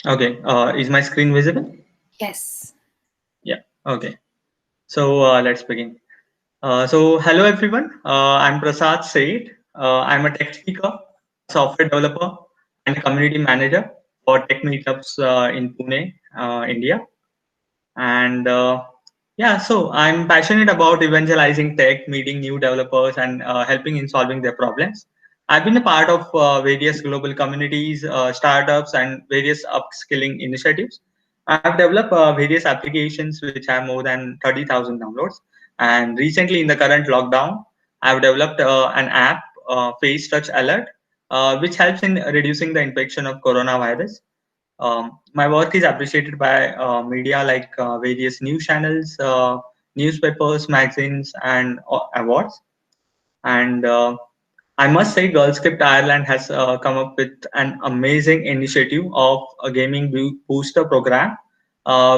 Okay. Is my screen visible? Yes. Yeah. Okay. So let's begin. Hello everyone. I'm Prasad Said. I'm a tech speaker, software developer, and community manager for tech meetups in Pune, India. And yeah, so I'm passionate about evangelizing tech, meeting new developers, and helping in solving their problems. I've been a part of various global communities, startups, and various upskilling initiatives. I've developed various applications which have more than 30,000 downloads. And recently, in the current lockdown, I've developed an app, Face Touch Alert, which helps in reducing the infection of coronavirus. My work is appreciated by media like various news channels, newspapers, magazines, and awards. And I must say, GirlScript Ireland has come up with an amazing initiative of a gaming booster program,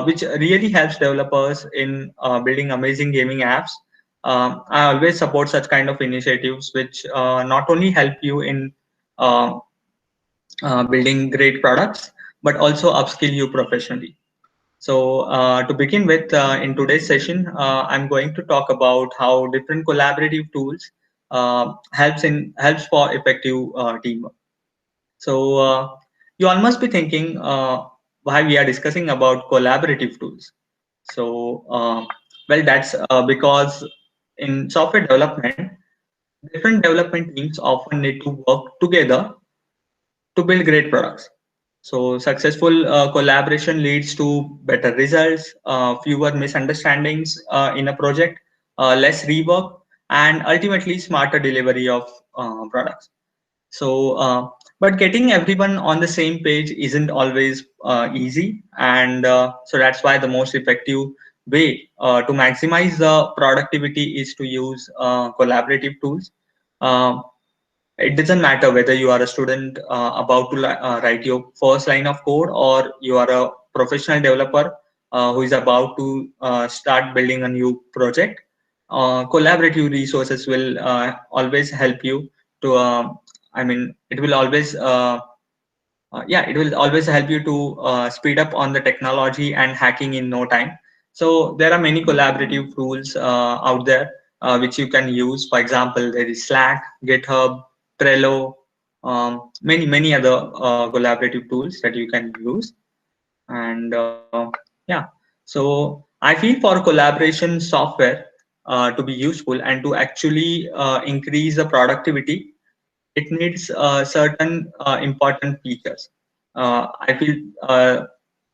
which really helps developers in building amazing gaming apps. I always support such kind of initiatives, which not only help you in uh, building great products, but also upskill you professionally. So to begin with, in today's session, I'm going to talk about how different collaborative tools helps for effective teamwork. So you all must be thinking why we are discussing about collaborative tools. So well, that's because in software development, different development teams often need to work together to build great products. So successful collaboration leads to better results, fewer misunderstandings in a project, less rework, and ultimately smarter delivery of products. So, but getting everyone on the same page isn't always easy, and so that's why the most effective way to maximize the productivity is to use collaborative tools. Uh, it doesn't matter whether you are a student about to write your first line of code, or you are a professional developer who is about to start building a new project. Collaborative resources will always help you to it will always it will always help you to speed up on the technology and hacking in no time. So there are many collaborative tools out there which you can use. For example, there is Slack, GitHub, Trello, many other collaborative tools that you can use. And yeah, so I feel for collaboration software to be useful and to actually increase the productivity, it needs certain important features. I feel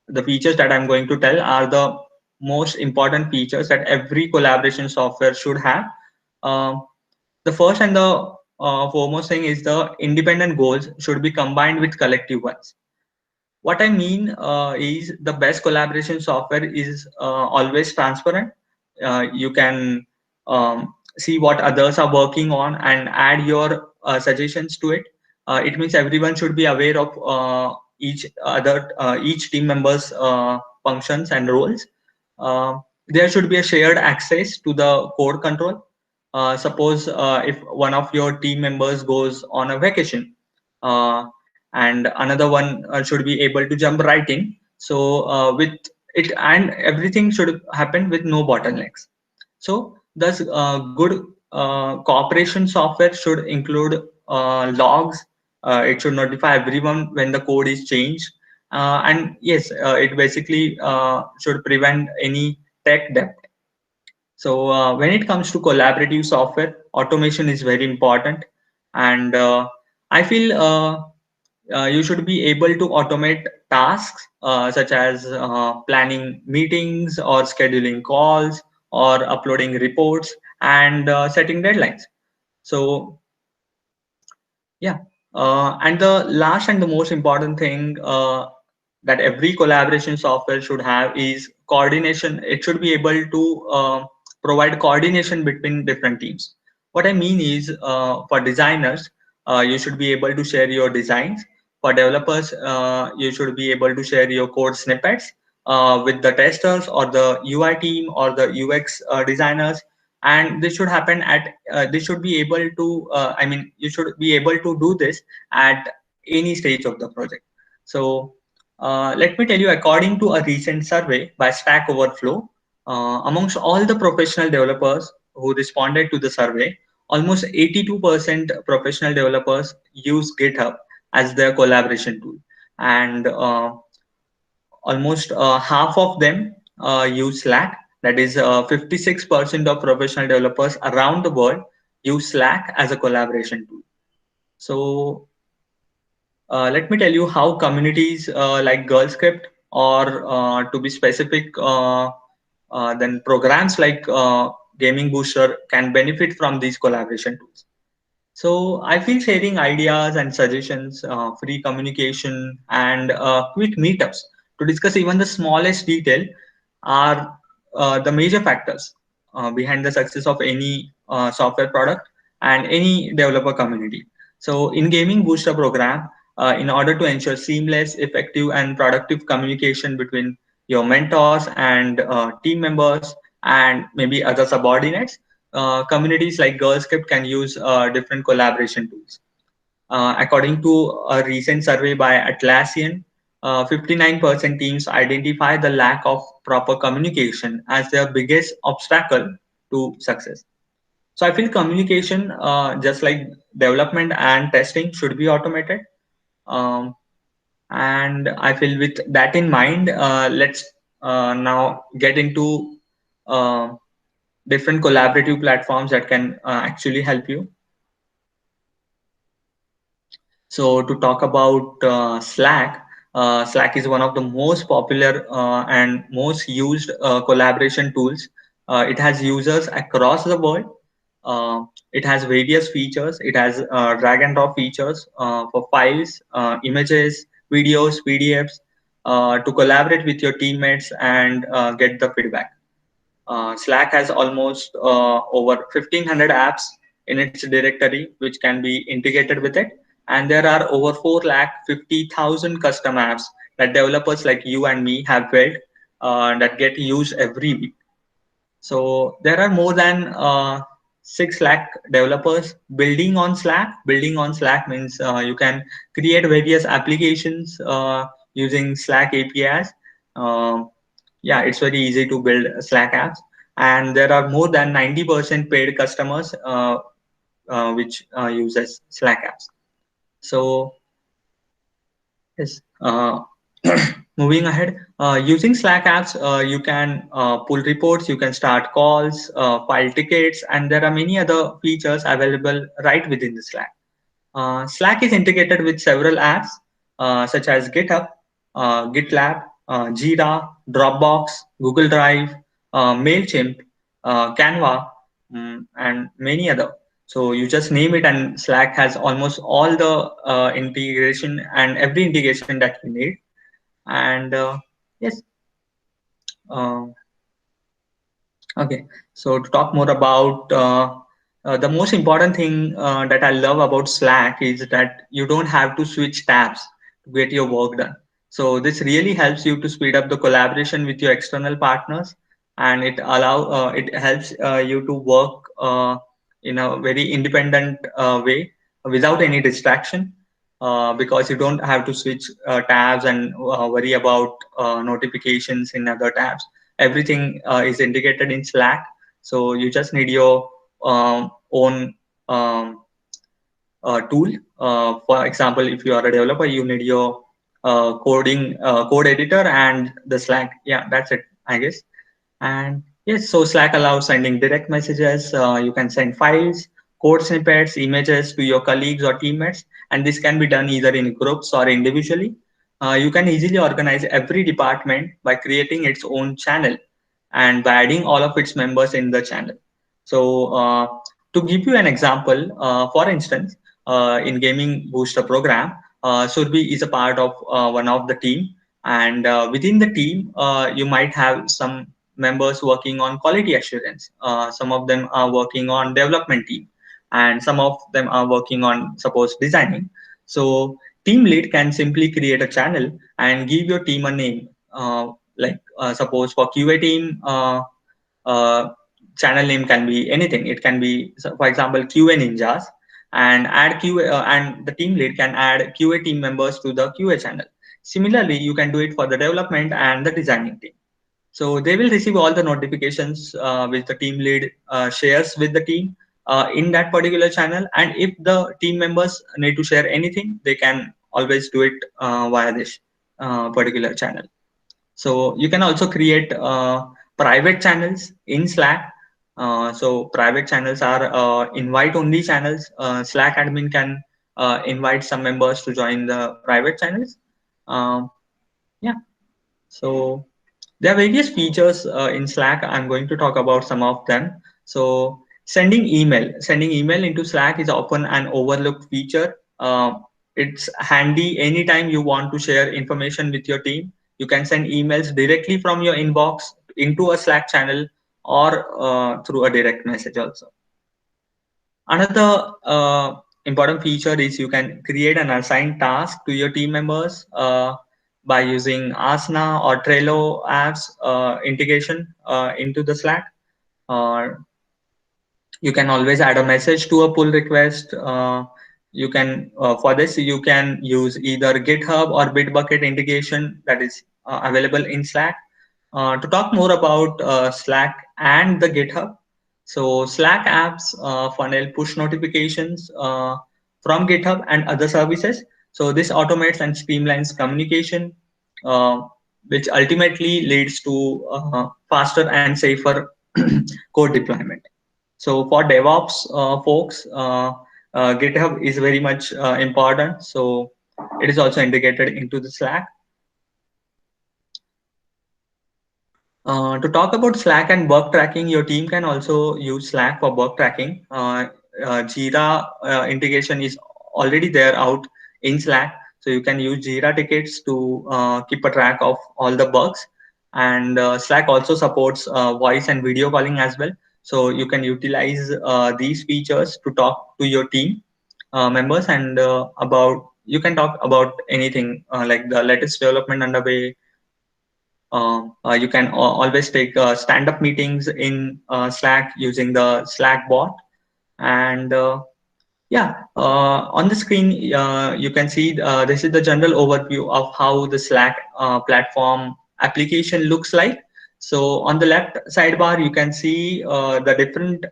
the features that I'm going to tell are the most important features that every collaboration software should have. Um, the first and the foremost thing is the independent goals should be combined with collective ones. What I mean is the best collaboration software is always transparent. You can see what others are working on and add your suggestions to it. It means everyone should be aware of each team members functions and roles. uh, there should be a shared access to the code control. Suppose if one of your team members goes on a vacation, uh, and another one should be able to jump right in. So with it, and everything should happen with no bottlenecks. So thus good cooperation software should include logs. It should notify everyone when the code is changed. And yes, it basically should prevent any tech debt. So when it comes to collaborative software, automation is very important. And I feel you should be able to automate tasks such as planning meetings or scheduling calls or uploading reports and setting deadlines. So yeah, and the last and the most important thing that every collaboration software should have is coordination. It should be able to provide coordination between different teams. What I mean is, for designers, you should be able to share your designs. For developers, you should be able to share your code snippets with the testers or the UI team or the UX designers. And this should happen at this should be able to you should be able to do this at any stage of the project. So Let me tell you, according to a recent survey by Stack Overflow, amongst all the professional developers who responded to the survey, almost 82% professional developers use GitHub as their collaboration tool, and almost half of them use Slack. That is, 56% of professional developers around the world use Slack as a collaboration tool. So let me tell you how communities like Girl Script, or to be specific, then programs like Gaming Booster can benefit from these collaboration tools. So I feel sharing ideas and suggestions, free communication, and quick meetups to discuss even the smallest detail are the major factors behind the success of any software product and any developer community. So in Gaming Booster program, in order to ensure seamless, effective, and productive communication between your mentors and team members and maybe other subordinates, communities like Girl Script can use different collaboration tools. According to a recent survey by Atlassian, 59% teams identify the lack of proper communication as their biggest obstacle to success. So I feel communication, just like development and testing, should be automated. Um, and I feel with that in mind, let's now get into uh, different collaborative platforms that can actually help you. So to talk about Slack, Slack is one of the most popular and most used collaboration tools. It has users across the world. Uh, it has various features. It has drag and drop features for files, images, videos, PDFs, to collaborate with your teammates and get the feedback. Slack has almost over 1500 apps in its directory, which can be integrated with it. And there are over 4 lakh 50,000 custom apps that developers like you and me have built that get used every week. So there are more than 6 lakh developers building on Slack. Building on Slack means you can create various applications using Slack APIs. Um, yeah, it's very easy to build Slack apps, and there are more than 90% paid customers which uses Slack apps. So yes, moving ahead, using Slack apps, you can pull reports, you can start calls, file tickets, and there are many other features available right within the Slack. Slack is integrated with several apps such as GitHub, GitLab, Jira, Dropbox, Google Drive, Mailchimp, Canva, and many other. So you just name it, and Slack has almost all the integration and every integration that you need. And yes, uh, okay. So to talk more about the most important thing that I love about Slack is that you don't have to switch tabs to get your work done. So this really helps you to speed up the collaboration with your external partners, and it helps you to work in a very independent way without any distraction. Because you don't have to switch tabs and worry about notifications in other tabs. Everything is integrated in Slack, so you just need your own tool. For example, if you are a developer, you need your code editor and the Slack. Yeah, that's it, I guess. And yes, so Slack allows sending direct messages. You can send files, code snippets, images to your colleagues or teammates, and this can be done either in groups or individually. You can easily organize every department by creating its own channel and by adding all of its members in the channel. So to give you an example, for instance, in Gaming Booster program, Surbi is a part of one of the team, and within the team, you might have some members working on quality assurance. Some of them are working on development team, and some of them are working on suppose designing. So team lead can simply create a channel and give your team a name. Suppose for QA team, uh, channel name can be anything. It can be, so for example, QA Ninjas, and add QA, and the team lead can add QA team members to the QA channel. Similarly, you can do it for the development and the designing team. So they will receive all the notifications which the team lead shares with the team in that particular channel. And if the team members need to share anything, they can always do it via this particular channel. So you can also create private channels in Slack. So private channels are invite only channels. Slack admin can invite some members to join the private channels. Um, yeah. So there are various features in Slack. I'm going to talk about some of them. So sending email into Slack is often an overlooked feature. It's handy anytime you want to share information with your team. You can send emails directly from your inbox into a Slack channel or through a direct message also. Another important feature is you can create an assigned task to your team members by using Asana or Trello apps integration into the Slack. Uh, you can always add a message to a pull request. You can for this you can use either GitHub or Bitbucket integration that is available in Slack. To talk more about Slack and the GitHub, so Slack apps funnel push notifications from GitHub and other services. So this automates and streamlines communication, uh, which ultimately leads to faster and safer code deployment. So for DevOps folks, GitHub is very much important. So it is also integrated into the Slack. To talk about Slack and work tracking, your team can also use Slack for work tracking. Jira integration is already there out in Slack, so you can use Jira tickets to keep a track of all the bugs. And Slack also supports voice and video calling as well, so you can utilize these features to talk to your team members and about you can talk about anything like the latest development underway. You can always take stand-up meetings in Slack using the Slack bot. And on the screen, you can see this is the general overview of how the Slack platform application looks like. So on the left sidebar, you can see the different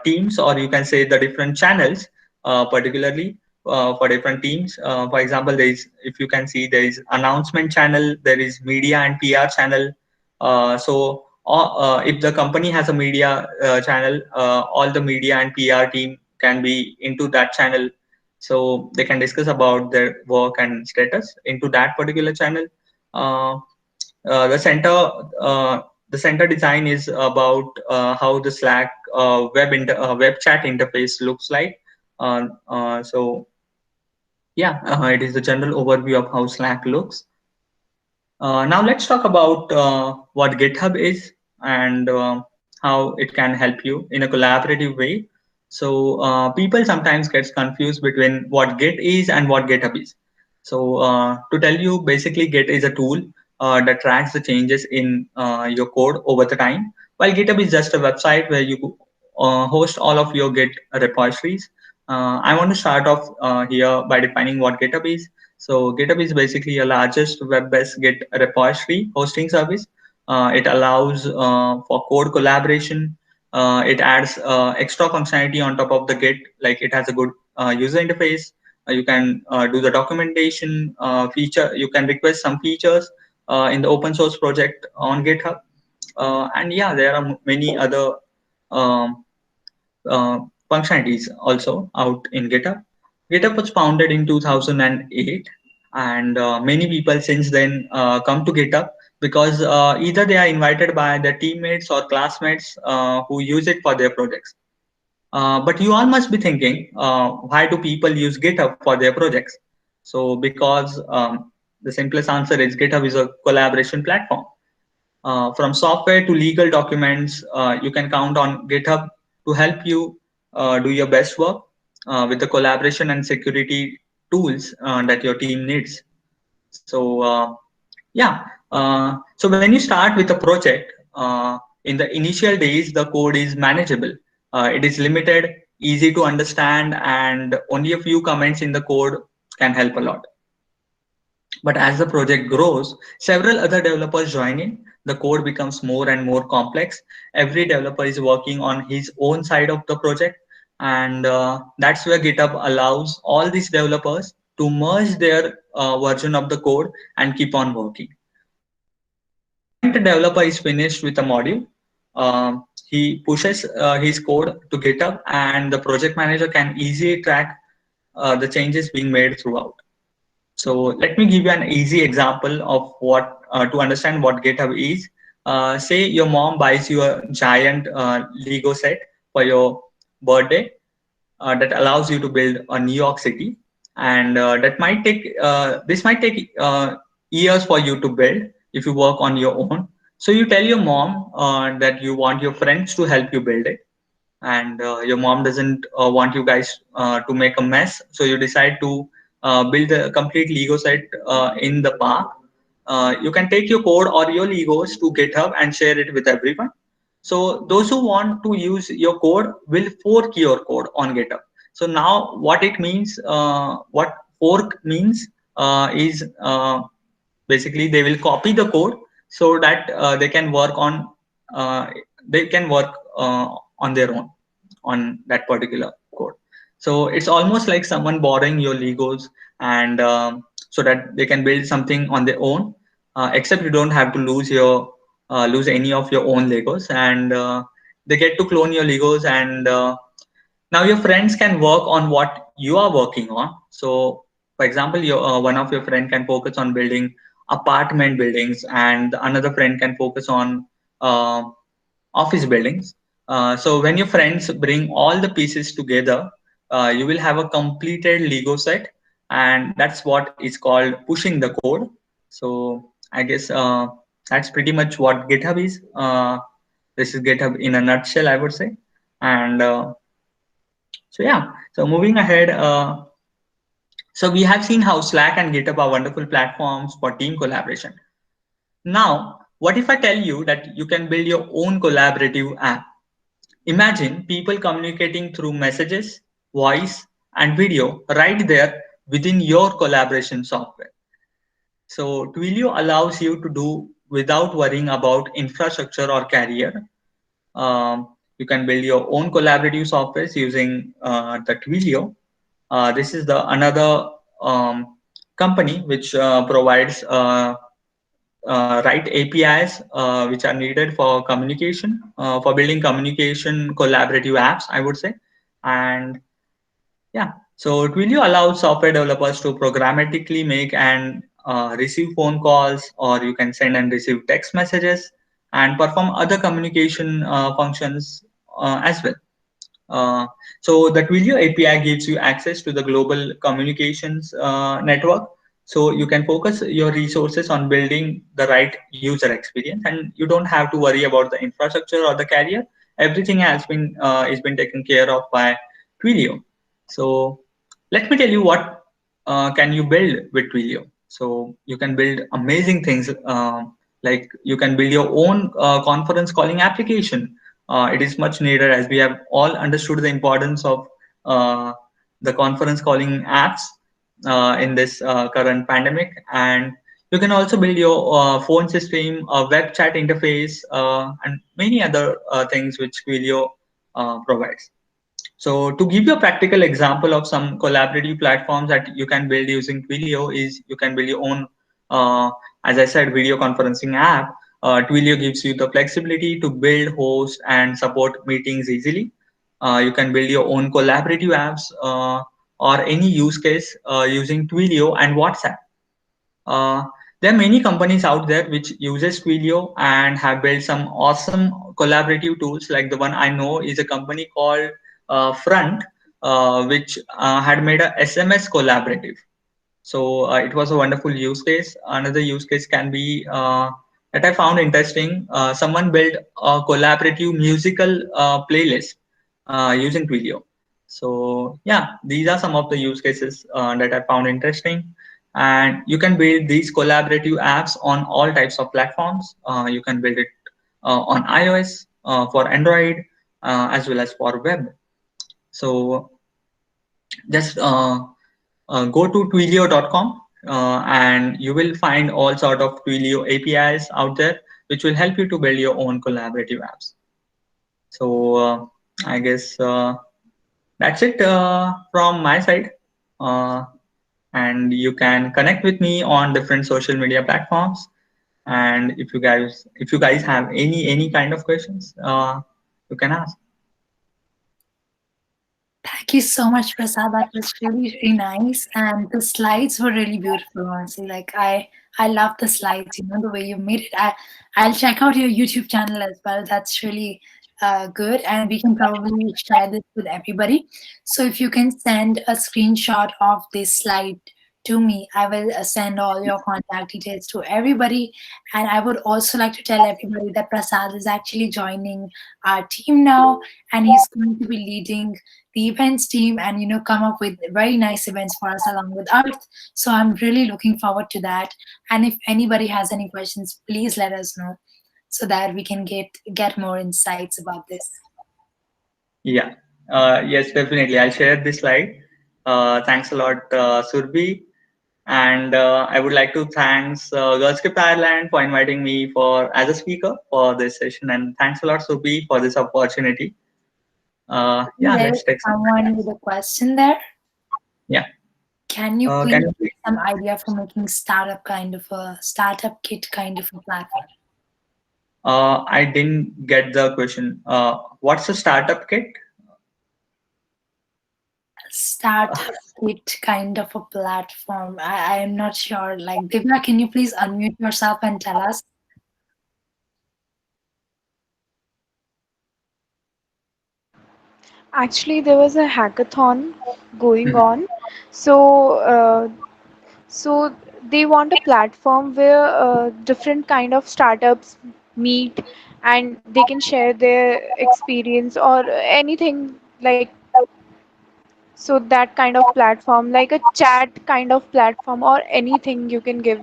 teams, or you can say the different channels, particularly for different teams. For example, there is, if you can see, there is announcement channel, there is media and PR channel. If the company has a media channel, all the media and PR team can be into that channel, so they can discuss about their work and status into that particular channel. Uh, uh, the center uh, the center design is about how the Slack web chat interface looks like. So yeah, it is the general overview of how Slack looks. Now let's talk about what GitHub is and how it can help you in a collaborative way. So people sometimes gets confused between what Git is and what GitHub is. So to tell you, basically Git is a tool that tracks the changes in your code over the time, while GitHub is just a website where you host all of your Git repositories. I want to start off here by defining what GitHub is. So GitHub is basically a largest web-based Git repository hosting service. It allows for code collaboration. It adds extra functionality on top of the Git, like it has a good user interface. You can do the documentation feature. You can request some features in the open source project on GitHub. And yeah, there are many other um, uh, functionalities also out in GitHub. GitHub was founded in 2008, and many people since then come to GitHub because either they are invited by their teammates or classmates who use it for their projects. But you all must be thinking, why do people use GitHub for their projects? So because the simplest answer is GitHub is a collaboration platform. From software to legal documents, you can count on GitHub to help you do your best work with the collaboration and security tools that your team needs. So so when you start with a project, in the initial days, the code is manageable. It is limited, easy to understand, and only a few comments in the code can help a lot. But as the project grows, several other developers join in. The code becomes more and more complex. Every developer is working on his own side of the project. And that's where GitHub allows all these developers to merge their version of the code and keep on working. The moment the developer is finished with a module, he pushes his code to GitHub, and the project manager can easily track the changes being made throughout. So let me give you an easy example of what to understand what GitHub is. Say your mom buys you a giant Lego set for your birthday that allows you to build a New York City, and that might take this might take years for you to build if you work on your own. So you tell your mom that you want your friends to help you build it, and your mom doesn't want you guys to make a mess, so you decide to build a complete Lego set in the park. You can take your code or your Legos to GitHub and share it with everyone. So those who want to use your code will fork your code on GitHub. So now what it means, what fork means is basically they will copy the code so that uh, they can work on their own on that particular code. So it's almost like someone borrowing your Legos, and so that they can build something on their own, except you don't have to lose any of your own Legos, and they get to clone your Legos, and now your friends can work on what you are working on. So for example, one of your friend can focus on building apartment buildings, and another friend can focus on uh, office buildings. So when your friends bring all the pieces together, you will have a completed Lego set, and that's what is called pushing the code. So I guess that's pretty much what GitHub is. This is GitHub in a nutshell, I would say. And so yeah, so moving ahead, so we have seen how Slack and GitHub are wonderful platforms for team collaboration. Now, what if I tell you that you can build your own collaborative app? Imagine people communicating through messages, voice, and video right there within your collaboration software. So Twilio allows you to do without worrying about infrastructure or carrier. You can build your own collaborative softwares using the Twilio. This is the another company which provides right APIs which are needed for communication, for building communication collaborative apps, I would say. And yeah, so Twilio allows software developers to programmatically make and receive phone calls, or you can send and receive text messages and perform other communication functions as well. Uh, so the Twilio API gives you access to the global communications network. So you can focus your resources on building the right user experience, and you don't have to worry about the infrastructure or the carrier. Everything has been taken care of by Twilio. So let me tell you what can you build with Twilio. So you can build amazing things, like you can build your own conference calling application. It is much needed, as we have all understood the importance of uh, the conference calling apps in this current pandemic. And you can also build your phone system, a web chat interface, and many other things which Twilio provides. So to give you a practical example of some collaborative platforms that you can build using Twilio is you can build your own, as I said, video conferencing app. Twilio gives you the flexibility to build, host, and support meetings easily. You can build your own collaborative apps or any use case using Twilio and WhatsApp. Uh, there are many companies out there which uses Twilio and have built some awesome collaborative tools. Like the one I know is a company called Front, which had made a SMS collaborative. So it was a wonderful use case. Another use case can be that I found interesting. Someone built a collaborative musical playlist using Twilio. So yeah, these are some of the use cases that I found interesting. And you can build these collaborative apps on all types of platforms. You can build it on iOS, for Android, as well as for web. So just go to twilio.com. and you will find all sort of Twilio APIs out there, which will help you to build your own collaborative apps. So I guess that's it from my side. Uh, and you can connect with me on different social media platforms. And if you guys have any kind of questions, you can ask. Thank you so much, Prasad. That was really, really nice. And the slides were really beautiful, honestly. Like I love the slides, the way you made it. I'll check out your YouTube channel as well. That's really good. And we can probably share this with everybody. So if you can send a screenshot of this slide to me, I will send all your contact details to everybody. And I would also like to tell everybody that Prasad is actually joining our team now, and he's going to be leading the events team and come up with very nice events for us along with Earth. So I'm really looking forward to that. And if anybody has any questions, please let us know so that we can get more insights about this. Yeah. Yes, definitely. I'll share this slide. Thanks a lot, Surbi. And I would like to thanks Girlscript Ireland for inviting me for as a speaker for this session. And thanks a lot, Surbi, for this opportunity. Yeah, There is let's take some someone questions. with a question there. Yeah. Can you Can please you give please? some idea for making startup kit kind of a platform? I didn't get the question. What's a startup kit? Startup kit kind of a platform. I am not sure. Like Divya, can you please unmute yourself and tell us? Actually, there was a hackathon going Mhm. on. So, so they want a platform where different kind of startups meet and they can share their experience or anything like so that kind of platform, like a chat kind of platform or anything you can give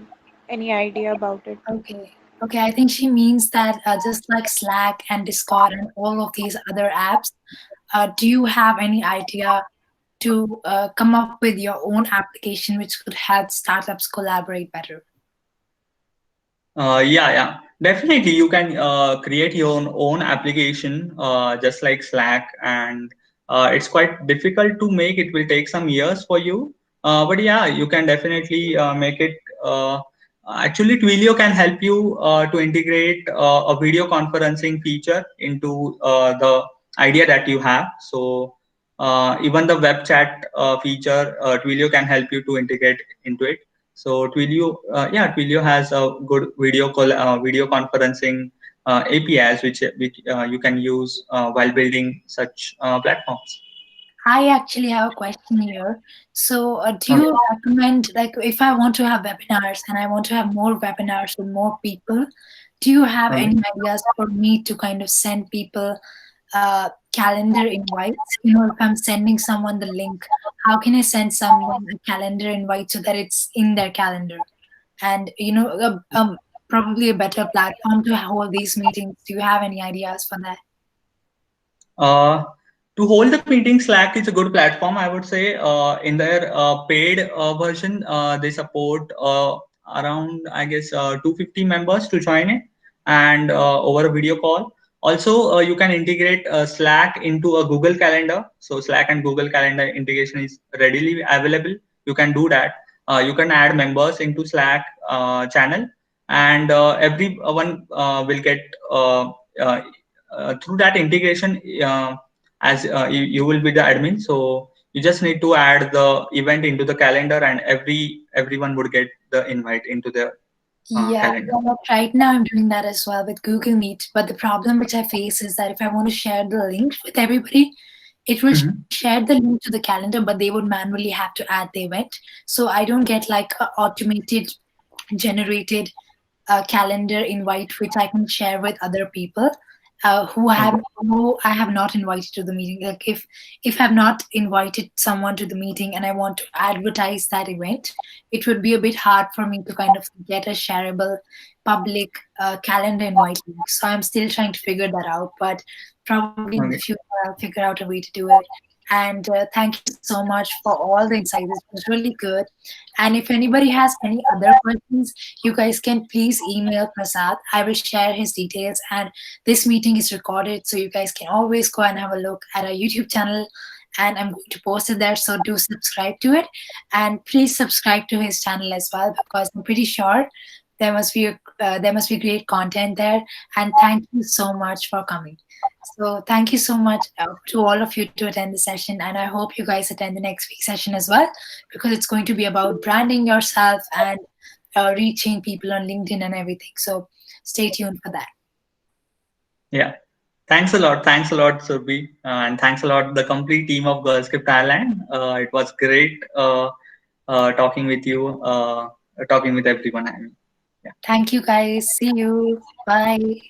any idea about it. Okay. Okay, I think she means that just like Slack and Discord and all of these other apps, do you have any idea to come up with your own application which could help startups collaborate better? Yeah. Definitely, you can create your own application, just like Slack, and it's quite difficult to make. It will take some years for you, but yeah, you can definitely make it. Actually, Twilio can help you to integrate a video conferencing feature into the idea that you have. So even the web chat feature, Twilio can help you to integrate into it. So Twilio has a good video conferencing APIs which you can use while building such platforms. I actually have a question here. So, do Okay. you recommend, like, if I want to have webinars and I want to have more webinars with more people, do you have Okay. any ideas for me to kind of send people calendar invites? If I'm sending someone the link, how can I send someone a calendar invite so that it's in their calendar? And, probably a better platform to hold these meetings. Do you have any ideas for that? Uh, to hold the meeting, Slack is a good platform. I would say in their paid version, they support around, I guess, 250 members to join it, and over a video call. Also, you can integrate Slack into a Google Calendar. So Slack and Google Calendar integration is readily available. You can do that. You can add members into Slack channel, and everyone will get through that integration, as you will be the admin, so you just need to add the event into the calendar, and everyone would get the invite into their Yeah, calendar. well, right now I'm doing that as well with Google Meet. But the problem which I face is that if I want to share the link with everybody, it will Mhm. share the link to the calendar, but they would manually have to add the event. So I don't get like a automated generated calendar invite which I can share with other people Okay. who I have not invited to the meeting. Like if I've not invited someone to the meeting and I want to advertise that event, it would be a bit hard for me to kind of get a shareable public calendar invite link. So I'm still trying to figure that out, but probably in the Okay. future I'll figure out a way to do it. And thank you so much for all the insights. It was really good. And if anybody has any other questions, you guys can please email Prasad. I will share his details. And this meeting is recorded, so you guys can always go and have a look at our YouTube channel. And I'm going to post it there, so do subscribe to it. And please subscribe to his channel as well, because I'm pretty sure there must be great content there. And thank you so much for coming. So thank you so much to all of you to attend the session, and I hope you guys attend the next week session as well, because it's going to be about branding yourself and reaching people on LinkedIn and everything. So stay tuned for that. Yeah. Thanks a lot. Thanks a lot, Surbhi. And thanks a lot, the complete team of Girlscript Thailand. It was great talking with you, talking with everyone. I mean, yeah. Thank you guys. See you. Bye.